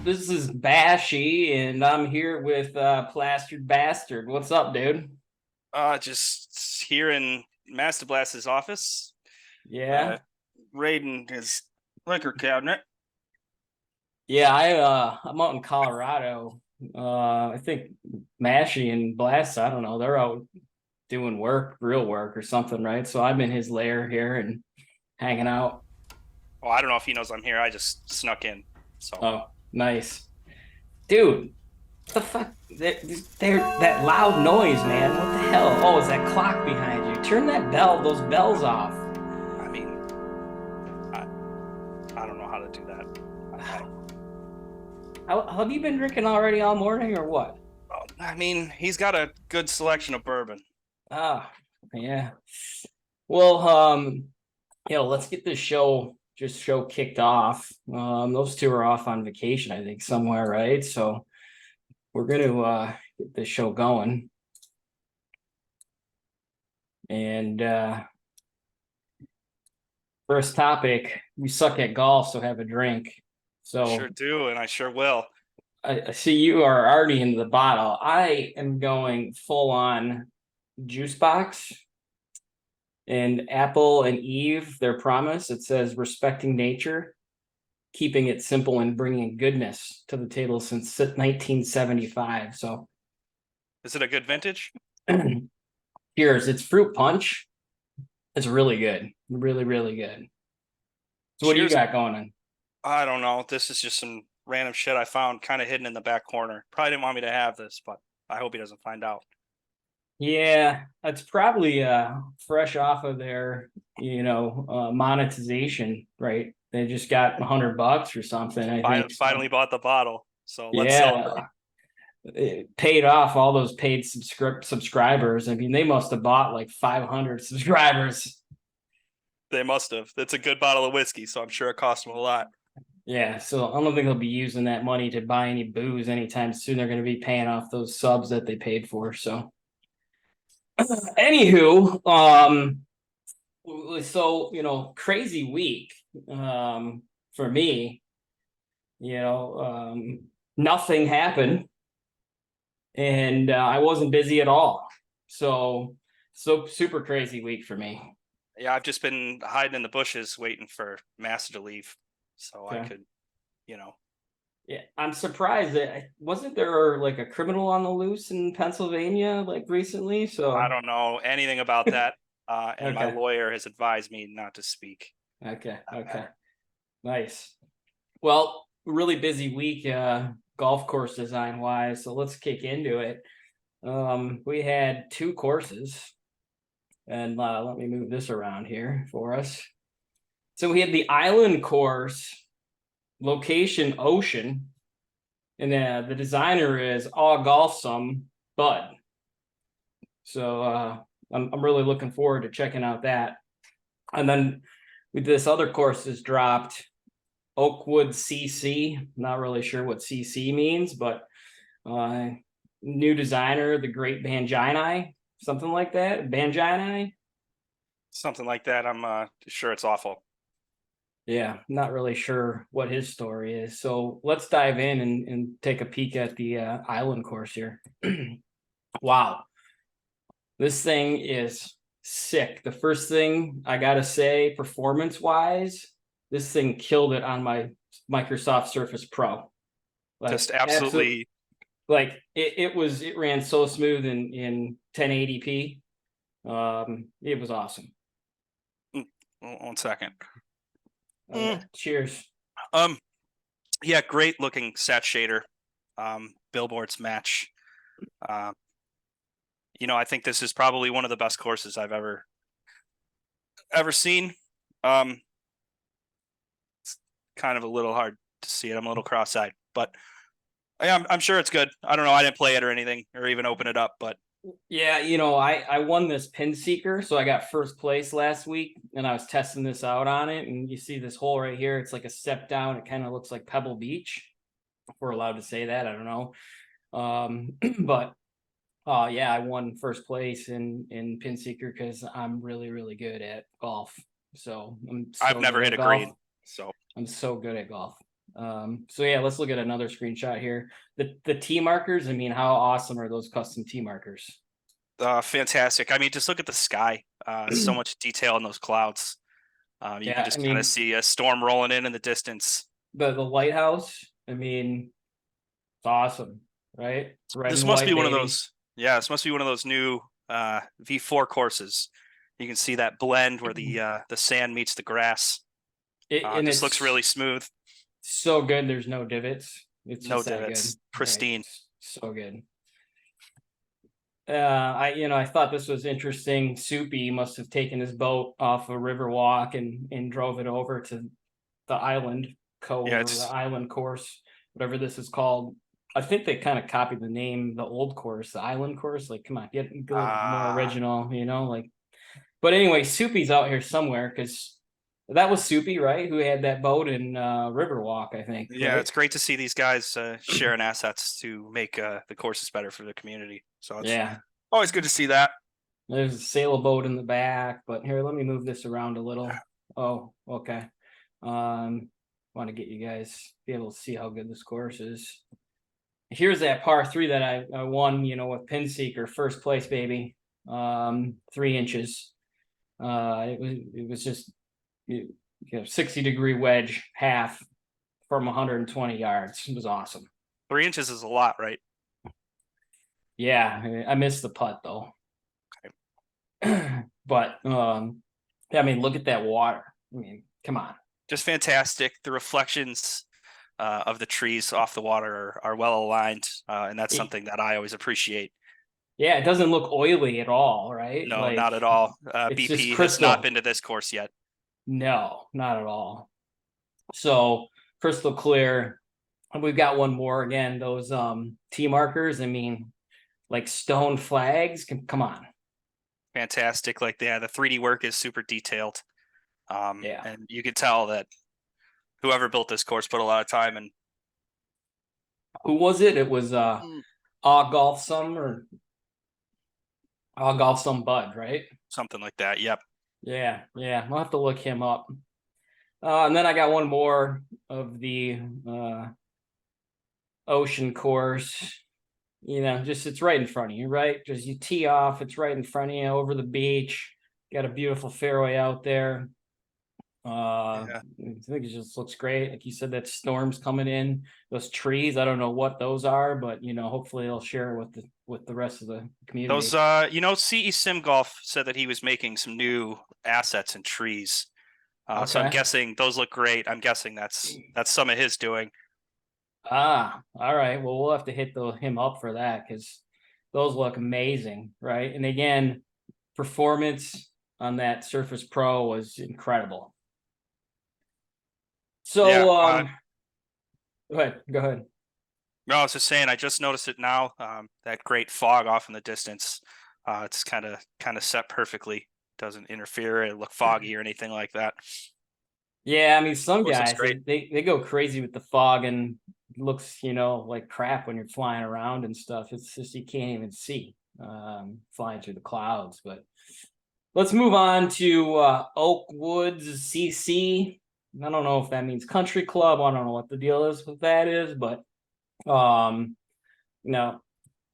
This is Bashy, and I'm here with Plastered Bastard. What's up, dude? Just here in Master Blast's office, Yeah, uh, raiding his liquor cabinet. yeah. I'm out in Colorado. I think Mashy and Blast. I don't know. They're out doing work, real work or something, right? So I'm in his lair here and hanging out. Well, I don't know if he knows I'm here. I just snuck in. So Oh, nice, dude. What the fuck? That loud noise, man. What the hell? Oh, is that clock behind you? Turn those bells off. I mean, I I don't know how to do that. I Have you been drinking already all morning or what? I mean, he's got a good selection of bourbon. Ah, yeah. Well, let's get this show kicked off. Those two are off on vacation, I think, somewhere, right? So we're gonna get this show going. And first topic, we suck at golf, so have a drink. I sure So do, and I sure will. I see you are already into the bottle. I am going full on juice box. And Apple and Eve, their promise, it says respecting nature, keeping it simple, and bringing goodness to the table since 1975. So Is it a good vintage? here's it's fruit punch. It's really good, really, really good. So what do you Cheers. got going on? I don't know. This is just some random shit I found kind of hidden in the back corner. Probably didn't want me to have this, but I hope he doesn't find out. Yeah, that's probably fresh off of their monetization, right? They just got $100 or something, I think. Finally So bought the bottle, so let's celebrate. yeah, it paid off all those paid subscribers. I mean, they must have bought like 500 subscribers. They must have. It's a good bottle of whiskey, so I'm sure it cost them a lot. Yeah, so I don't think they'll be using that money to buy any booze anytime soon. They're going to be paying off those subs that they paid for. So, anywho, crazy week for me. You know, nothing happened, and I wasn't busy at all. So super crazy week for me. Yeah, I've just been hiding in the bushes waiting for Master to leave so I Okay. could, you know. Yeah, I'm surprised that wasn't there like a criminal on the loose in Pennsylvania like recently. I So don't know anything about that. And my okay, lawyer has advised me not to speak that okay, matter. nice. Well, really busy week golf course design wise. So let's kick into it. We had two courses, and let me move this around here for us. So we had the island course, location ocean, and the designer is all golf some Bud. So I'm really looking forward to checking out that. And then with this other course is dropped, Oakwood CC. Not really sure what CC means, but uh, new designer, the Great Bangini, something like that. Bangini. Something like that. I'm sure it's awful. Yeah, not really sure what his story is. So let's dive in and take a peek at the island course here. Wow, this thing is sick. The first thing I gotta say, performance wise, this thing killed it on my Microsoft Surface Pro. Just Like absolute, absolutely. like it ran so smooth in 1080p. It was awesome. mm, 1 second. Oh yeah, cheers. Um, yeah, great looking set shader. Billboards match. Uh, I think this is probably one of the best courses I've ever seen. Um, it's kind of a little hard to see it. I'm a little cross-eyed, but yeah, I'm sure it's good. I don't know. I didn't play it or anything or even open it up, but Yeah, I won this pin seeker, so I got first place last week, and I was testing this out on it, and you see this hole right here. It's like a step down. It kind of looks like Pebble Beach. If we're allowed to say that, I don't know. But yeah, I won first place in pin seeker because I'm really really good at golf. So I'm I've so never good hit at a golf. green. So I'm so good at golf. So yeah, let's look at another screenshot here. The T markers. I mean, how awesome are those custom T markers? Fantastic. I mean, just look at the sky. So much detail in those clouds. You can Yeah, I just kind of mean see a storm rolling in the distance. the lighthouse. I mean, it's awesome, right? Red This and must be white, one of baby. those. Yeah, this must be one of those new V4 courses. You can see that blend where the sand meets the grass. And Just looks it's really smooth. so good. There's no divots. It's No just that good. divots. Right. Pristine. So good. I thought this was interesting. Soupy must have taken his boat off a river walk and drove it over to the island Yeah, cove or the it's island course, whatever this is called. I think they kind of copied the name, the old course, the island course. Like, come on, get a little more original, like. But anyway, Soupy's out here somewhere because that was Soupy, right? Who had that boat in Riverwalk, I think, yeah, right? it's great to see these guys sharing assets to make the courses better for the community. So it's Yeah, always good to see that. there's a sailboat in the back, but here, let me move this around a little. Oh, okay. Want to get you guys be able to see how good this course is. Here's that par three that I won, with Pin Seeker, first place, baby. 3 inches. It was just 60-degree wedge half from 120 yards. It was awesome. 3 inches is a lot, right? Yeah, I missed the putt though. But yeah, I mean, look at that water. I mean, come on. Just fantastic. The reflections of the trees off the water are well aligned, and that's something that I always appreciate. Yeah, it doesn't look oily at all, right? No, Like, not at all. it's just BP has not crystal. been to this course yet. No, not at all. So crystal clear. And we've got one more again, those T markers. I mean, like stone flags. Come on. Fantastic. Like, yeah, the 3D work is super detailed. Yeah. And you can tell that whoever built this course put a lot of time and Who was it? It was Ah Golfsome or Ah Golfsome Bud, right? something like that. Yep. Yeah, yeah. I'll have to look him up. And then I got one more of the ocean course. Just it's right in front of you, right? Just you tee off, it's right in front of you over the beach. Got a beautiful fairway out there. Yeah. I think it just looks great. Like you said, that storm's coming in. Those trees, I don't know what those are, but hopefully they'll share with the rest of the Those, community. CE Sim Golf said that he was making some new assets and trees. So I'm Okay. guessing those look great. I'm guessing that's some of his doing. All right. Well, we'll have to hit him up for that because those look amazing, right? And again, performance on that Surface Pro was incredible. Yeah. So, go ahead. No, I was just saying. I just noticed it now. That great fog off in the distance. It's kind of set perfectly. Doesn't interfere. It look foggy or anything like that. Yeah, I mean, some Course looks guys great. they go crazy with the fog and it looks, like crap when you're flying around and stuff. It's just you can't even see flying through the clouds. But let's move on to Oak Woods CC. I don't know if that means country club. I don't know what the deal is with that is, but um,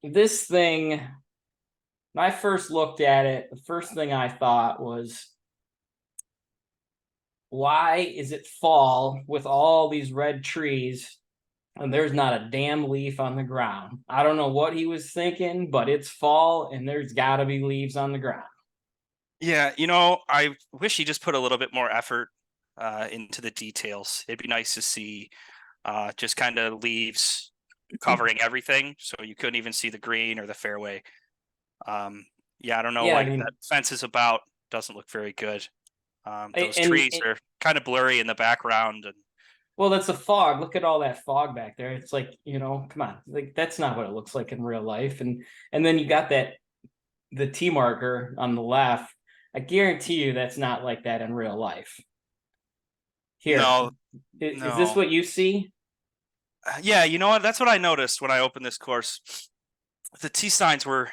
this thing. When I first looked at it, the first thing I thought was, why is it fall with all these red trees and there's not a damn leaf on the ground? I don't know what he was thinking, but it's fall and there's got to be leaves on the ground. Yeah, I wish he just put a little bit more effort into the details. It'd be nice to see just kind of leaves covering everything, so you couldn't even see the green or the fairway. Yeah, I don't know. Yeah, I Like that mean, fence is about doesn't look very good. Those and trees are kind of blurry in the background, and well, that's a fog. Look at all that fog back there. It's like, come on, like that's not what it looks like in real life. And then you got the T marker on the left. I guarantee you that's not like that in real life. Here, no, is this no. what you see? Yeah, you know what? That's what I noticed when I opened this course. The T signs were,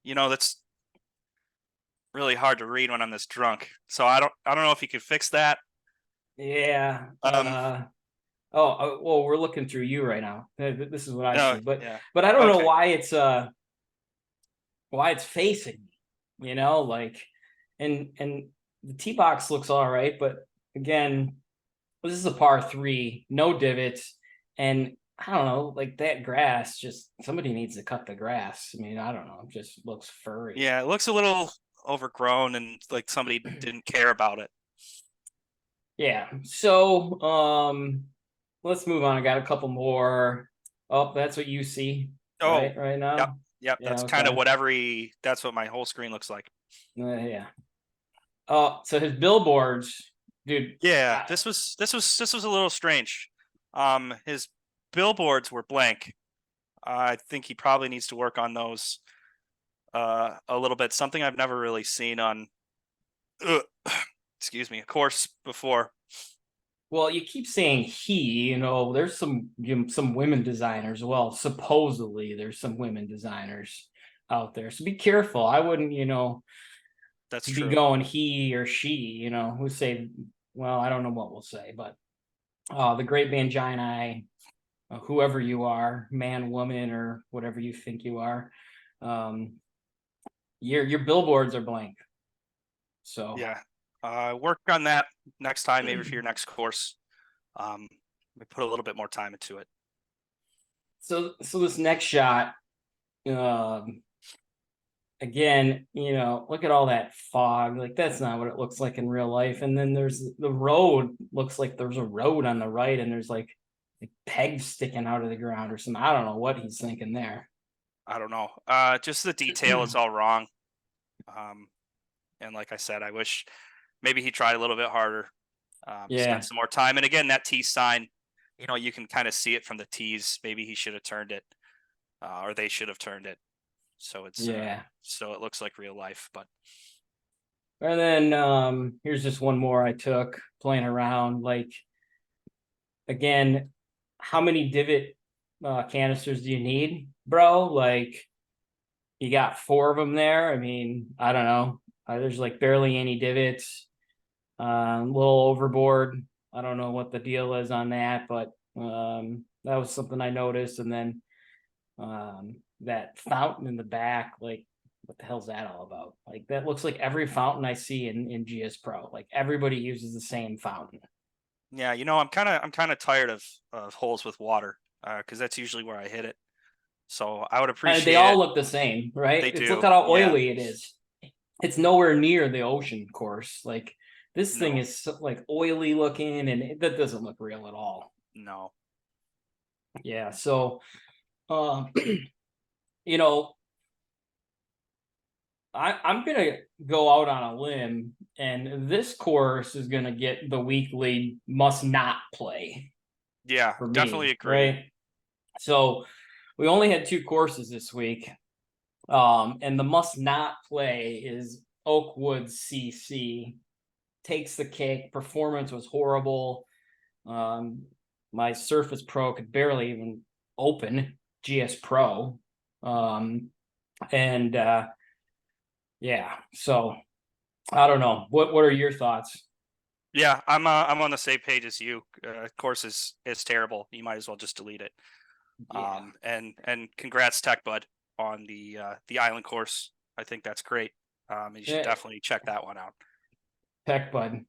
that's really hard to read when I'm this drunk. So I don't know if you could fix that. Yeah. Um, well, we're looking through you right now. This is what I Oh, see, but yeah. I don't know Okay. why it's facing me, like, and the tee box looks all right, but again, this is a par three, no divots, and I don't know, like that grass, just somebody needs to cut the grass. I mean, I don't know, it just looks furry. Yeah, it looks a little overgrown and like somebody didn't care about it. Yeah. So let's move on. I got a couple more. Oh, that's what you see, Oh, right yep, now. yep. Yeah, That's kind of okay. what that's what my whole screen looks like. Yeah. Oh, so his billboards, dude. Yeah, I, this was a little strange. His billboards were blank. I think he probably needs to work on those a little bit. Something I've never really seen on uh, excuse me, a course before. well, you keep saying he, there's some women designers. Well, supposedly there's some women designers out there. So be careful. I wouldn't, That's be true. going he or she, who say, well, I don't know what we'll say, but the great Mangini, whoever you are, man, woman, or whatever you think you are, um, your billboards are blank. So Yeah. Work on that next time, maybe for your next course. We put a little bit more time into it. so this next shot, again, look at all that fog. Like that's not what it looks like in real life. And then there's the road. Looks like there's a road on the right, and there's like pegs sticking out of the ground or something. I don't know what he's thinking there. I don't know. Just the detail is all wrong. Um, and like I said, I wish maybe he tried a little bit harder, spent Yeah, some more time. And again, that tee sign, you can kind of see it from the tees. Maybe he should have turned it, or they should have turned it. yeah. So it looks like real life. But And then here's just one more I took playing around. Like again, how many divot canisters do you need, bro? Like you got four of them there. I mean, I don't know. There's like barely any divots. Little overboard. I don't know what the deal is on that, but that was something I noticed. And then that fountain in the back, like what the hell's that all about? Like that looks like every fountain I see in GS Pro. Like everybody uses the same fountain. yeah, I'm kind of tired of holes with water, because that's usually where I hit it. So I would And they appreciate all it. look the same, right? They It's look do. at how Yeah. oily it is. It's nowhere near the ocean course. Like this thing No. is like oily looking, and that doesn't look real at all. No. Yeah. So, um, you know, I'm gonna go out on a limb, and this course is gonna get the weekly must not play Yeah, for definitely me, agree. right? So we only had two courses this week. And the must not play is Oakwood CC. Takes the cake. Performance was horrible. Um, my Surface Pro could barely even open GS Pro. And yeah, so I don't know. What are your thoughts? Yeah, I'm on the same page as you. Course is terrible. You might as well just delete it. Yeah. And congrats, Tech Bud, on the island course. I think that's great. You should Yeah, definitely check that one out. Tech Bud.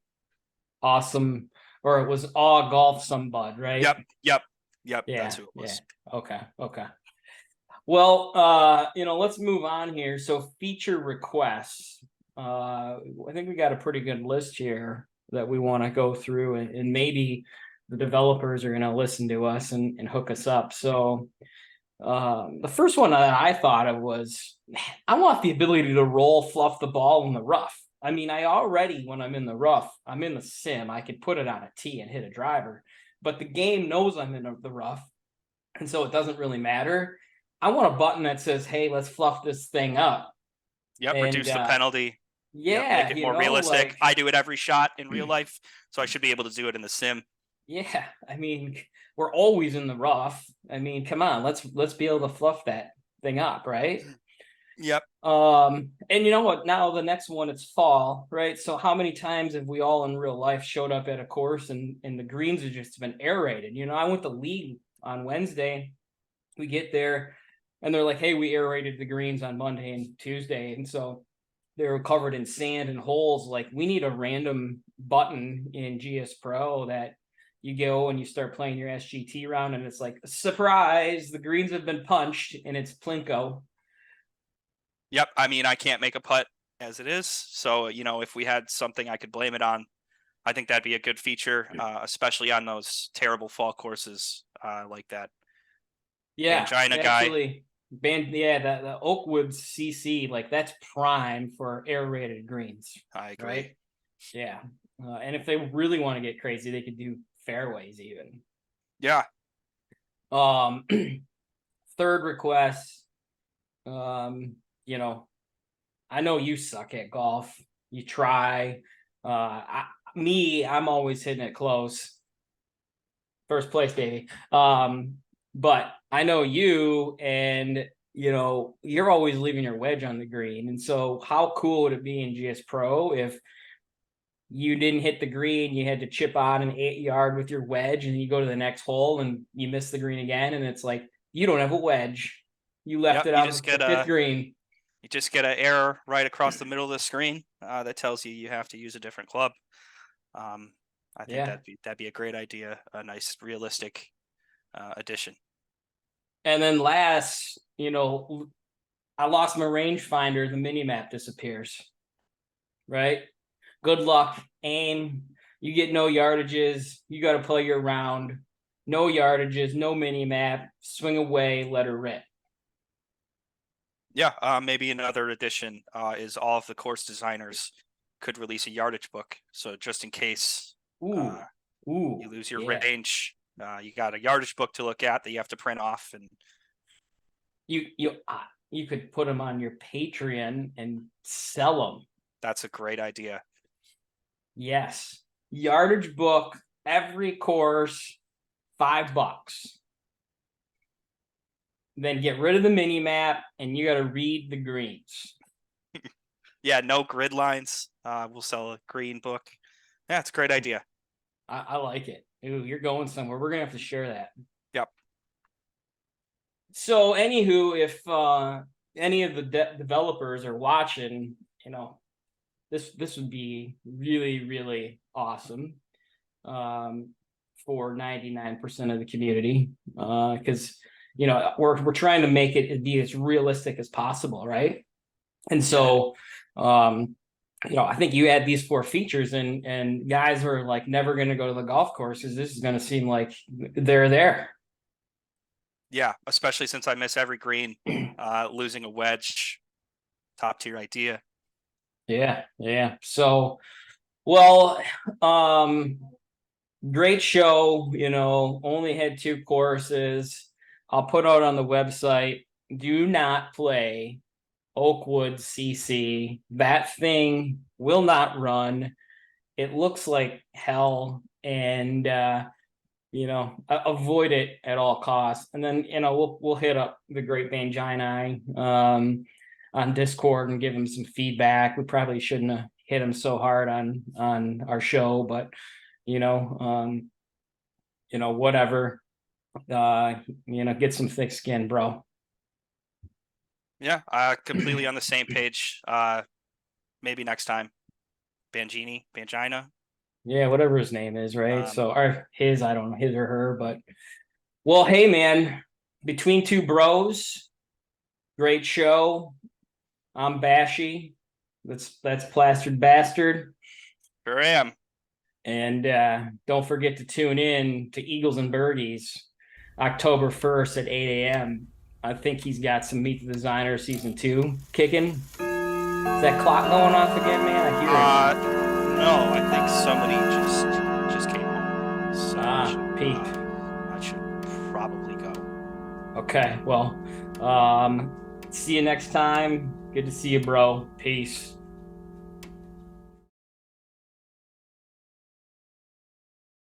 Awesome. Or it was Aw Golf Some Bud, right? Yep, yep, yep. That's Yeah, who it yeah. was. Okay, okay. Well, let's move on here. So feature requests. I think we got a pretty good list here that we want to go through, and maybe the developers are going to listen to us and hook us up. So the first one that I thought of was, I want the ability to roll fluff the ball in the rough. I mean, I already, when I'm in the rough, I'm in the sim, I could put it on a tee and hit a driver, but the game knows I'm in the rough, and so it doesn't really matter. I want a button that says, "Hey, let's fluff this thing up," Yep, and reduce the penalty. Yep, make yeah, it more realistic. like I do it every shot in real life, so I should be able to do it in the sim. yeah. I mean, we're always in the rough. I mean, come on, let's be able to fluff that thing up, right? Yep. And you know what? Now the next one, it's fall, right? So how many times have we all in real life showed up at a course and the greens have just been aerated? You know, I went to league on Wednesday. We get there and they're like, hey, we aerated the greens on Monday and Tuesday. And so they were covered in sand and holes. Like, we need a random button in GS Pro that you go and you start playing your SGT round and it's like, surprise, the greens have been punched and it's Plinko. Yep. I mean, I can't make a putt as it is. So, if we had something I could blame it on, I think that'd be a good feature, especially on those terrible fall courses like that. Yeah, Angina guy. actually, the Oakwood CC, like, that's prime for aerated greens. I agree. Right? Yeah. And if they really want to get crazy, they could do fairways even. Yeah. Third request, I know you suck at golf. You try. I'm always hitting it close. First place, baby. But I know you, and you're always leaving your wedge on the green. And so how cool would it be in GS Pro if you didn't hit the green, you had to chip on an 8-yard with your wedge, and you go to the next hole and you miss the green again, and it's like, you don't have a wedge. You left it on the fifth green. You just get an error right across the middle of the screen that tells you have to use a different club. I think that'd be a great idea, a nice realistic addition. And then last, I lost my rangefinder, the mini map disappears. Right? Good luck. Aim. You get no yardages. You got to play your round. No yardages, no mini map. Swing away, let her rip. Yeah, maybe another addition is all of the course designers could release a yardage book. So just in case you lose your range, you got a yardage book to look at that you have to print off, and you could put them on your Patreon and sell them. That's a great idea. Yes, yardage book, every course, $5. Then get rid of the mini map, and you got to read the greens. Yeah, no grid lines. We'll sell a green book. Yeah, it's a great idea. I like it. Ooh, you're going somewhere. We're gonna have to share that. Yep. So, anywho, if any of the developers are watching, this would be really, really awesome for 99% of the community, because we're trying to make it be as realistic as possible, right? And so I think you add these 4 features and guys are like never going to go to the golf courses. This is going to seem like they're there. Yeah, especially since I miss every green. Losing a wedge, top tier idea. Yeah. So, well, great show. Only had 2 courses. I'll put out on the website. Do not play Oakwood CC. That thing will not run. It looks like hell, and avoid it at all costs. And then we'll hit up the great Angina on Discord and give him some feedback. We probably shouldn't have hit him so hard on our show, but whatever. Get some thick skin, bro. Yeah, completely on the same page. Maybe next time. Bangina. Yeah, whatever his name is, right? I don't know, his or her, but well, hey man, Between 2 Bros, great show. I'm Bashy. That's Plastered Bastard. Sure am. And don't forget to tune in to Eagles and Birdies, October 1st at 8 a.m. I think he's got some Meet the Designer season 2 kicking. Is that clock going off again, man? I hear it. No, I think somebody just came home. So peep. I should probably go. Okay, well, see you next time. Good to see you, bro. Peace.